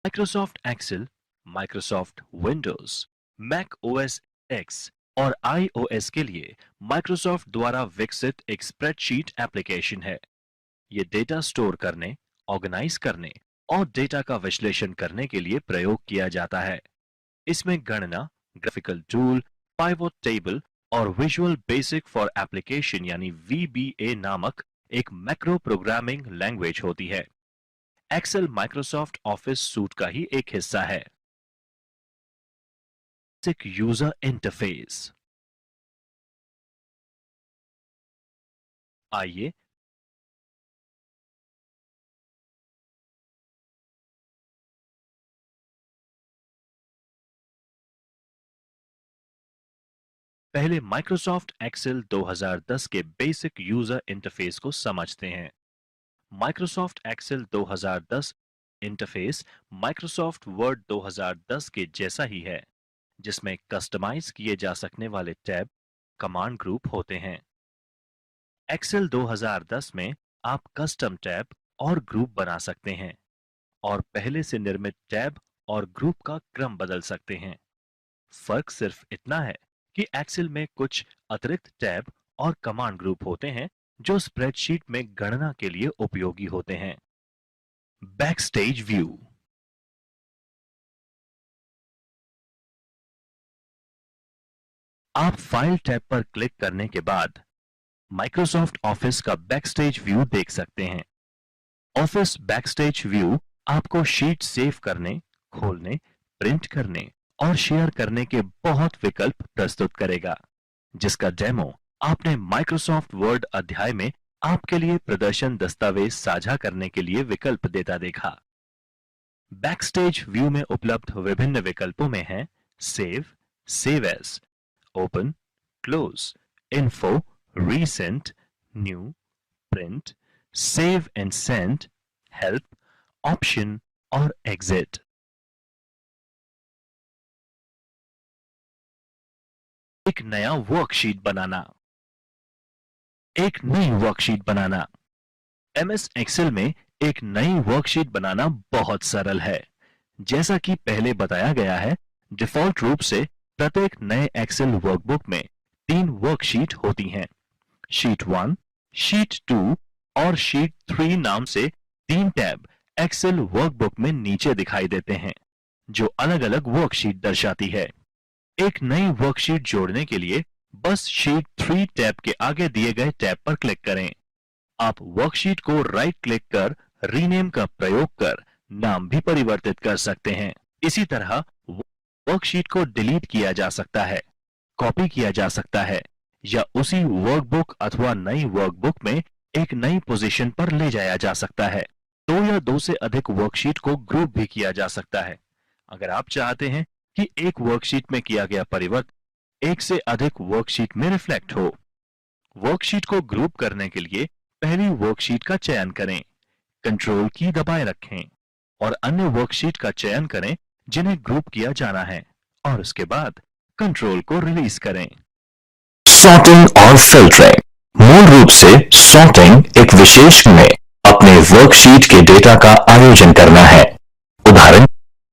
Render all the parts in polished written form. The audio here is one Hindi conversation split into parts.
Microsoft Excel, Microsoft Windows, Mac OS X और आईओएस के लिए माइक्रोसॉफ्ट द्वारा विकसित एक स्प्रेडशीट एप्लीकेशन है। ये डेटा स्टोर करने, ऑर्गेनाइज करने और डेटा का विश्लेषण करने के लिए प्रयोग किया जाता है। इसमें गणना, ग्राफिकल टूल, पाइवोट टेबल और विजुअल बेसिक फॉर एप्लीकेशन यानी वीबीए नामक एक मैक्रो प्रोग्रामिंग लैंग्वेज होती है। एक्सेल माइक्रोसॉफ्ट ऑफिस सूट का ही एक हिस्सा है। Basic user interface. आइए पहले माइक्रोसॉफ्ट एक्सेल 2010 के बेसिक यूजर इंटरफेस को समझते हैं। Microsoft Excel 2010 interface Microsoft Word 2010 के जैसा ही है, जिसमें कस्टमाइज किए जा सकने वाले टैब, कमांड ग्रुप होते हैं। एक्सेल 2010 में आप कस्टम टैब और ग्रुप बना सकते हैं और पहले से निर्मित टैब और ग्रुप का क्रम बदल सकते हैं। फर्क सिर्फ इतना है कि एक्सेल में कुछ अतिरिक्त टैब और कमांड ग्रुप होते हैं जो स्प्रेडशीट में गणना के लिए उपयोगी होते हैं। Backstage view. आप फाइल टैब पर क्लिक करने के बाद माइक्रोसॉफ्ट ऑफिस का बैकस्टेज व्यू देख सकते हैं। ऑफिस बैकस्टेज व्यू आपको शीट सेव करने, खोलने, प्रिंट करने और शेयर करने के बहुत विकल्प प्रस्तुत करेगा, जिसका डेमो आपने माइक्रोसॉफ्ट वर्ड अध्याय में आपके लिए प्रदर्शन दस्तावेज साझा करने के लिए विकल्प देता देखा। बैकस्टेज व्यू में उपलब्ध विभिन्न विकल्पों में है save, save as, open, close, info, recent, new, print, save and send, help, option और एग्जिट। एक नया वर्कशीट बनाना। एक नई वर्कशीट बनाना। एमएस एक्सेल में एक नई वर्कशीट बनाना बहुत सरल है। जैसा कि पहले बताया गया है, डिफॉल्ट रूप से प्रत्येक नए एक्सेल वर्कबुक में 3 वर्कशीट होती हैं। शीट 1, शीट 2 और शीट 3 नाम से 3 टैब एक्सेल वर्कबुक में नीचे दिखाई देते हैं, जो अलग-अलग वर्कशीट दर्शाती है। एक नई वर्कशीट जोड़ने के लिए बस शीट 3 टैब के आगे दिए गए टैब पर क्लिक करें। आप वर्कशीट को राइट क्लिक कर रीनेम का प्रयोग कर नाम भी परिवर्तित कर सकते हैं। इसी तरह वर्कशीट को डिलीट किया जा सकता है, कॉपी किया जा सकता है या उसी वर्कबुक अथवा नई वर्कबुक में एक नई पोजीशन पर ले जाया जा सकता है। 2 या 2 से अधिक वर्कशीट को ग्रुप भी किया जा सकता है। अगर आप चाहते हैं कि एक वर्कशीट में किया गया परिवर्तन एक से अधिक वर्कशीट में रिफ्लेक्ट हो। वर्कशीट को ग्रुप करने के लिए पहली वर्कशीट का चयन करें, कंट्रोल की दबाए रखें और अन्य वर्कशीट का चयन करें जिन्हें ग्रुप किया जाना है और उसके बाद कंट्रोल को रिलीज करें। सॉर्टिंग और फिल्टरिंग। मूल रूप से सॉर्टिंग एक विशेष में अपने वर्कशीट के डेटा का आयोजन करना है। उदाहरण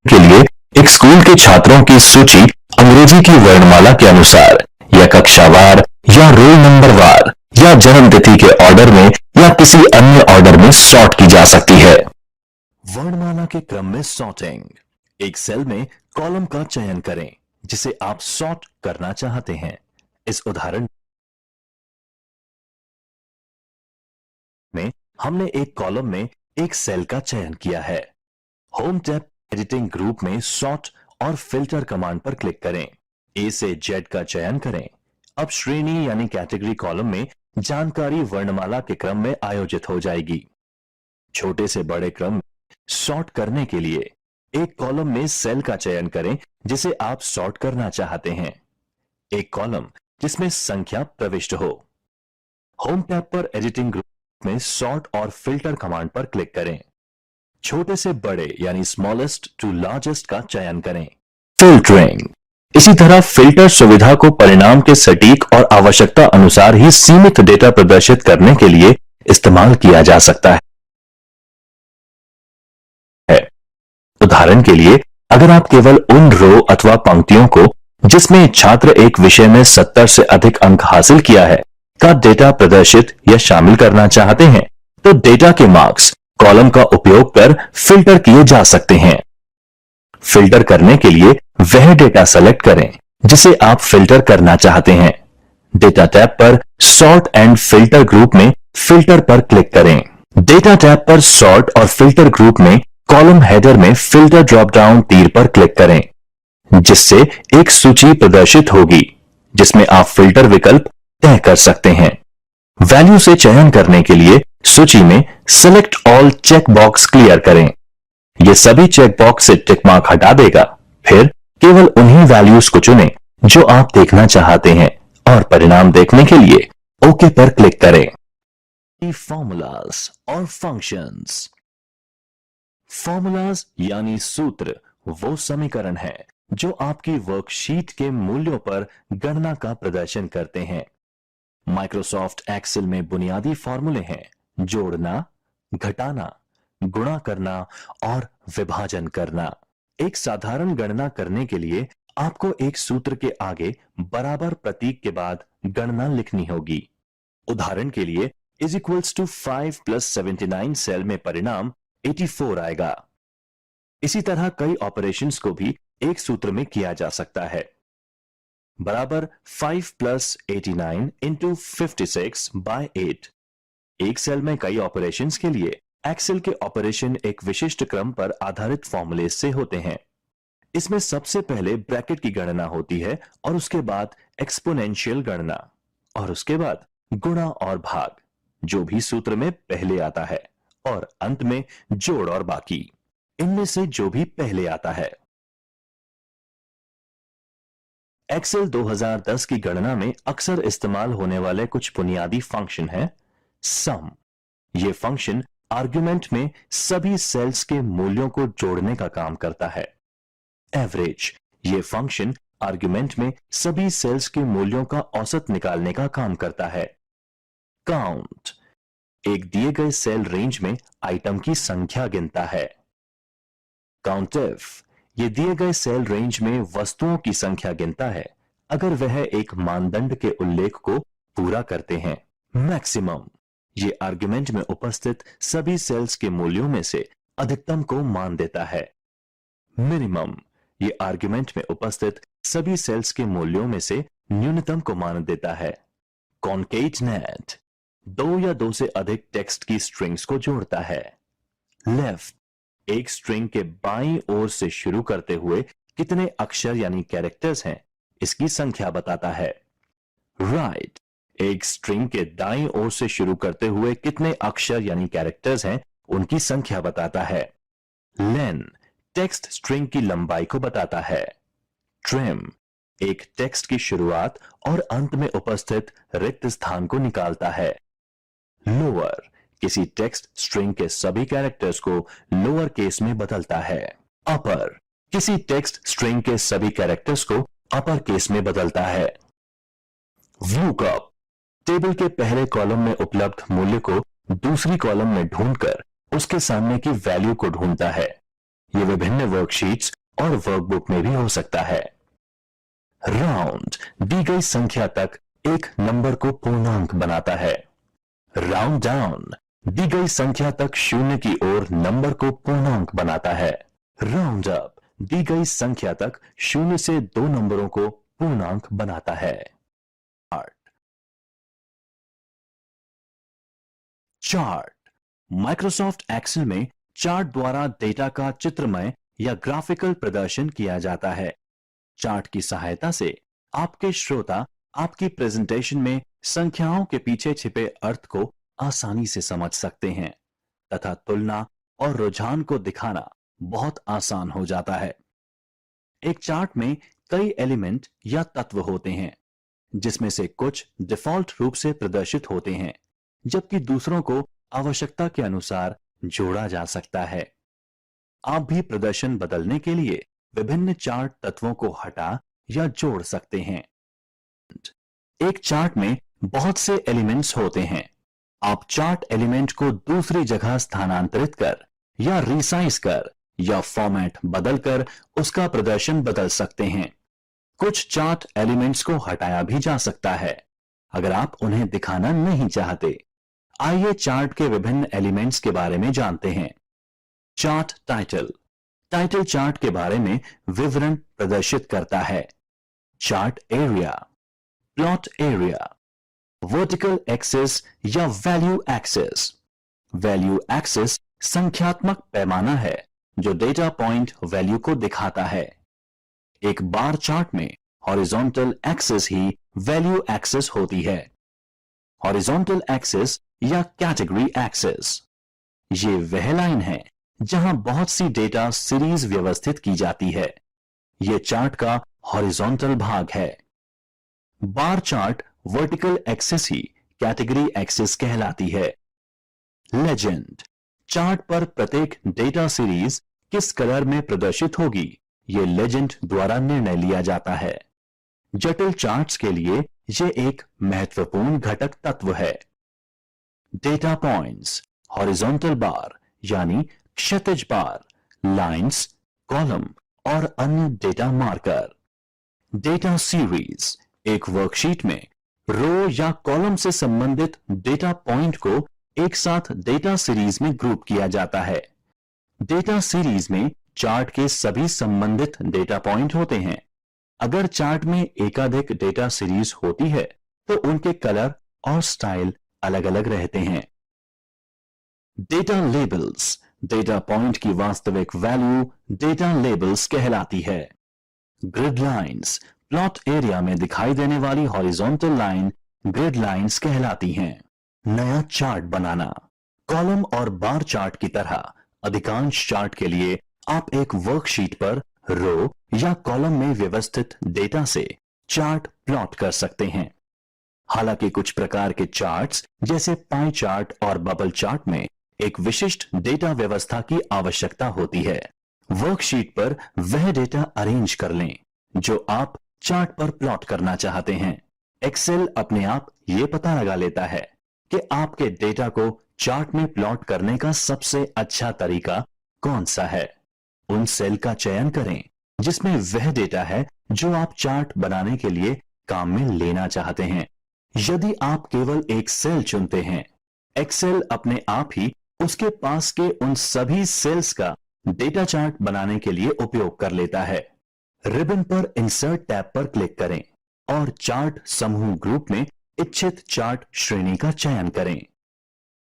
के लिए एक स्कूल के छात्रों की सूची अंग्रेजी की वर्णमाला के अनुसार या कक्षावार या रोल नंबर वार या जन्म तिथि के ऑर्डर में या किसी अन्य ऑर्डर में सॉर्ट की जा सकती है। वर्णमाला के क्रम में सॉर्टिंग। एक सेल में कॉलम का चयन करें जिसे आप सॉर्ट करना चाहते हैं। इस उदाहरण में हमने एक कॉलम में एक सेल का चयन किया है। होम टैब एडिटिंग ग्रुप में सॉर्ट और फिल्टर कमांड पर क्लिक करें। ए से जेड का चयन करें। अब श्रेणी यानी कैटेगरी कॉलम में जानकारी वर्णमाला के क्रम में आयोजित हो जाएगी। छोटे से बड़े क्रम में सॉर्ट करने के लिए एक कॉलम में सेल का चयन करें जिसे आप सॉर्ट करना चाहते हैं। एक कॉलम जिसमें संख्या प्रविष्ट हो। होम टैब पर एडिटिंग ग्रुप में सॉर्ट और फिल्टर कमांड पर क्लिक करें। छोटे से बड़े यानी स्मॉलेस्ट टू लार्जेस्ट का चयन करें। फिल्टरिंग। इसी तरह फिल्टर सुविधा को परिणाम के सटीक और आवश्यकता अनुसार ही सीमित डेटा प्रदर्शित करने के लिए इस्तेमाल किया जा सकता है। उदाहरण के लिए, अगर आप केवल उन रो अथवा पंक्तियों को जिसमें छात्र एक विषय में 70 से अधिक अंक हासिल किया है का डेटा प्रदर्शित या शामिल करना चाहते हैं, तो डेटा के मार्क्स कॉलम का उपयोग कर फिल्टर किए जा सकते हैं। फिल्टर करने के लिए वह डेटा सेलेक्ट करें जिसे आप फिल्टर करना चाहते हैं। डेटा टैब पर सॉर्ट एंड फिल्टर ग्रुप में फिल्टर पर क्लिक करें। डेटा टैब पर सॉर्ट और फिल्टर ग्रुप में कॉलम हेडर में फिल्टर ड्रॉप डाउन तीर पर क्लिक करें, जिससे एक सूची प्रदर्शित होगी जिसमें आप फिल्टर विकल्प तय कर सकते हैं। वैल्यू से चयन करने के लिए सूची में select all check box clear करें। यह सभी चेक बॉक्स से टिक मार्क हटा देगा। फिर केवल उन्हीं वैल्यूज को चुनें जो आप देखना चाहते हैं और परिणाम देखने के लिए ओके पर क्लिक करें। फॉर्मूलाज और फंक्शंस। फॉर्मूलाज यानी सूत्र वो समीकरण है जो आपकी वर्कशीट के मूल्यों पर गणना का प्रदर्शन करते हैं। माइक्रोसॉफ्ट एक्सेल में बुनियादी फॉर्मूले हैं: जोड़ना, घटाना, गुणा करना और विभाजन करना। एक साधारण गणना करने के लिए आपको एक सूत्र के आगे बराबर प्रतीक के बाद गणना लिखनी होगी। उदाहरण के लिए इज इक्वल्स टू 5 + 79 सेल में परिणाम 84 आएगा। इसी तरह कई ऑपरेशंस को भी एक सूत्र में किया जा सकता है। बराबर 5 + 89 × 56/8। एक सेल में कई ऑपरेशंस के लिए एक्सेल के ऑपरेशन एक विशिष्ट क्रम पर आधारित फॉर्मूले से होते हैं। इसमें सबसे पहले ब्रैकेट की गणना होती है और उसके बाद एक्सपोनेंशियल गणना और उसके बाद गुणा और भाग, जो भी सूत्र में पहले आता है, और अंत में जोड़ और बाकी, इनमें से जो भी पहले आता है। एक्सेल 2010 की गणना में अक्सर इस्तेमाल होने वाले कुछ बुनियादी फंक्शन है। सम, यह फंक्शन आर्गुमेंट में सभी सेल्स के मूल्यों को जोड़ने का काम करता है। एवरेज, यह फंक्शन आर्गुमेंट में सभी सेल्स के मूल्यों का औसत निकालने का काम करता है। काउंट, एक दिए गए सेल रेंज में आइटम की संख्या गिनता है। काउंटिफ, यह दिए गए सेल रेंज में वस्तुओं की संख्या गिनता है अगर वह एक मानदंड के उल्लेख को पूरा करते हैं। मैक्सिमम, यह आर्गुमेंट में उपस्थित सभी सेल्स के मूल्यों में से अधिकतम को मान देता है। मिनिमम, यह आर्गुमेंट में उपस्थित सभी सेल्स के मूल्यों में से न्यूनतम को मान देता है। कॉन्केटनेट, 2 या 2 से अधिक टेक्स्ट की स्ट्रिंग्स को जोड़ता है। लेफ्ट, एक स्ट्रिंग के बाईं ओर से शुरू करते हुए कितने अक्षर यानी कैरेक्टर्स हैं इसकी संख्या बताता है। राइट, एक स्ट्रिंग के दाईं ओर से शुरू करते हुए कितने अक्षर यानी कैरेक्टर्स हैं उनकी संख्या बताता है। लेन, टेक्स्ट स्ट्रिंग की लंबाई को बताता है। ट्रिम, एक टेक्स्ट की शुरुआत और अंत में उपस्थित रिक्त स्थान को निकालता है। लोअर, किसी टेक्स्ट स्ट्रिंग के सभी कैरेक्टर्स को लोअर केस में बदलता है। अपर, किसी टेक्स्ट स्ट्रिंग के सभी कैरेक्टर्स को अपर केस में बदलता है। व्यूकअप, टेबल के पहले कॉलम में उपलब्ध मूल्य को दूसरी कॉलम में ढूंढकर उसके सामने की वैल्यू को ढूंढता है। यह विभिन्न वर्कशीट्स और वर्कबुक में भी हो सकता है। राउंड, दी गई संख्या तक एक नंबर को पूर्णांक बनाता है। राउंड डाउन, दी गई संख्या तक शून्य की ओर नंबर को पूर्णांक बनाता है। राउंड अप, दी गई संख्या तक शून्य से 2 नंबरों को पूर्णांक बनाता है। चार्ट, माइक्रोसॉफ्ट एक्सेल में चार्ट द्वारा डेटा का चित्रमय या ग्राफिकल प्रदर्शन किया जाता है। चार्ट की सहायता से आपके श्रोता आपकी प्रेजेंटेशन में संख्याओं के पीछे छिपे अर्थ को आसानी से समझ सकते हैं तथा तुलना और रुझान को दिखाना बहुत आसान हो जाता है। एक चार्ट में कई एलिमेंट या तत्व होते हैं, जिसमें से कुछ डिफॉल्ट रूप से प्रदर्शित होते हैं, जबकि दूसरों को आवश्यकता के अनुसार जोड़ा जा सकता है। आप भी प्रदर्शन बदलने के लिए विभिन्न चार्ट तत्वों को हटा या जोड़ सकते हैं। एक चार्ट में बहुत से एलिमेंट्स होते हैं। आप चार्ट एलिमेंट को दूसरी जगह स्थानांतरित कर या रिसाइज कर या फॉर्मेट बदलकर उसका प्रदर्शन बदल सकते हैं। कुछ चार्ट एलिमेंट्स को हटाया भी जा सकता है अगर आप उन्हें दिखाना नहीं चाहते। आइए चार्ट के विभिन्न एलिमेंट्स के बारे में जानते हैं। Chart title. टाइटल चार्ट के बारे में विवरण प्रदर्शित करता है। Chart area, plot area, vertical axis या वैल्यू एक्सिस। वैल्यू एक्सिस संख्यात्मक पैमाना है जो डेटा पॉइंट वैल्यू को दिखाता है। एक बार चार्ट में हॉरिजॉन्टल एक्सिस ही वैल्यू एक्सिस होती है। हॉरिजॉन्टल एक्सिस या कैटेगरी एक्सिस, ये वह लाइन है जहां बहुत सी डेटा सीरीज व्यवस्थित की जाती है। यह चार्ट का हॉरिजॉन्टल भाग है। बार चार्ट वर्टिकल एक्सिस ही कैटेगरी एक्सिस कहलाती है। लेजेंड। चार्ट पर प्रत्येक डेटा सीरीज किस कलर में प्रदर्शित होगी, यह लेजेंड द्वारा निर्णय लिया जाता है। जटिल चार्ट्स के लिए यह एक महत्वपूर्ण घटक तत्व है। डेटा पॉइंट्स, हॉरिजॉन्टल बार यानी क्षैतिज बार, लाइंस, कॉलम और अन्य डेटा मार्कर। डेटा सीरीज, एक वर्कशीट में रो या कॉलम से संबंधित डेटा पॉइंट को एक साथ डेटा सीरीज में ग्रुप किया जाता है। डेटा सीरीज में चार्ट के सभी संबंधित डेटा पॉइंट होते हैं। अगर चार्ट में एकाधिक डेटा सीरीज होती है तो उनके कलर और स्टाइल अलग अलग रहते हैं। डेटा लेबल्स, डेटा पॉइंट की वास्तविक वैल्यू डेटा लेबल्स कहलाती है। ग्रिड लाइंस, प्लॉट एरिया में दिखाई देने वाली हॉरिजॉन्टल लाइन ग्रिड लाइंस कहलाती हैं। नया चार्ट बनाना। कॉलम और बार चार्ट की तरह अधिकांश चार्ट के लिए आप एक वर्कशीट पर रो या कॉलम में व्यवस्थित डेटा से चार्ट प्लॉट कर सकते हैं। हालांकि कुछ प्रकार के चार्ट्स जैसे पाई चार्ट और बबल चार्ट में एक विशिष्ट डेटा व्यवस्था की आवश्यकता होती है। वर्कशीट पर वह डेटा अरेंज कर लें जो आप चार्ट पर प्लॉट करना चाहते हैं। एक्सेल अपने आप यह पता लगा लेता है कि आपके डेटा को चार्ट में प्लॉट करने का सबसे अच्छा तरीका कौन सा है। उन सेल का चयन करें जिसमें वह डेटा है जो आप चार्ट बनाने के लिए काम में लेना चाहते हैं। यदि आप केवल एक सेल चुनते हैं, एक्सेल अपने आप ही उसके पास के उन सभी सेल्स का डेटा चार्ट बनाने के लिए उपयोग कर लेता है। रिबन पर इंसर्ट टैब पर क्लिक करें और चार्ट समूह ग्रुप में इच्छित चार्ट श्रेणी का चयन करें।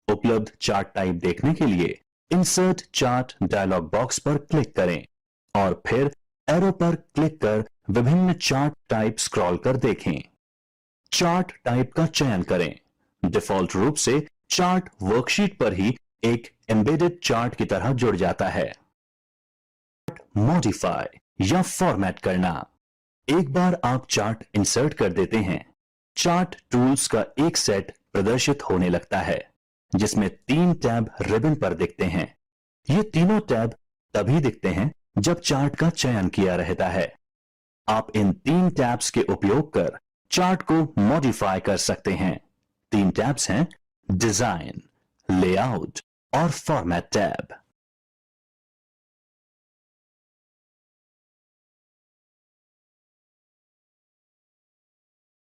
उपलब्ध चार्ट टाइप देखने के लिए इंसर्ट चार्ट डायलॉग बॉक्स पर क्लिक करें और फिर एरो पर क्लिक कर विभिन्न चार्ट टाइप स्क्रॉल कर देखें। चार्ट टाइप का चयन करें। डिफॉल्ट रूप से चार्ट वर्कशीट पर ही एक एम्बेडेड चार्ट की तरह जुड़ जाता है। मॉडिफाई या फॉर्मेट करना। एक बार आप चार्ट इंसर्ट कर देते हैं, चार्ट टूल्स का एक सेट प्रदर्शित होने लगता है जिसमें 3 टैब रिबन पर दिखते हैं। ये तीनों टैब तभी दिखते हैं जब चार्ट का चयन किया रहता है। आप इन 3 टैब्स के उपयोग कर चार्ट को मॉडिफाई कर सकते हैं। 3 टैब्स हैं डिजाइन, लेआउट और फॉर्मेट टैब।